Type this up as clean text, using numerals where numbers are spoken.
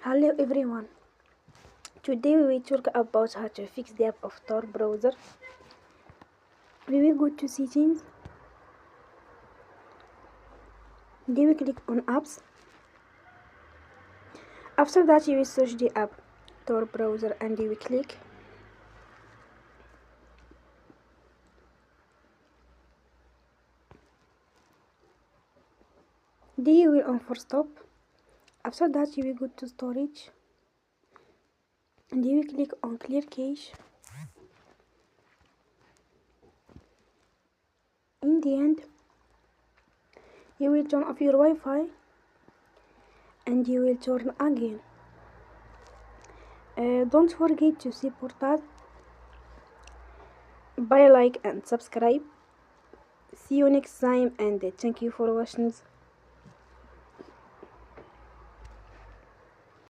Hello everyone. Today we will talk about how to fix the app of Tor browser. We will go to settings. Then we click on apps. After that you will search the app Tor browser and you will click. Then you will on for stop. After that you will go to storage and you will click on clear cache. In the end you will turn off your Wi-Fi and you will turn again. Don't forget to support us by like and subscribe. See you next time and thank you for watching.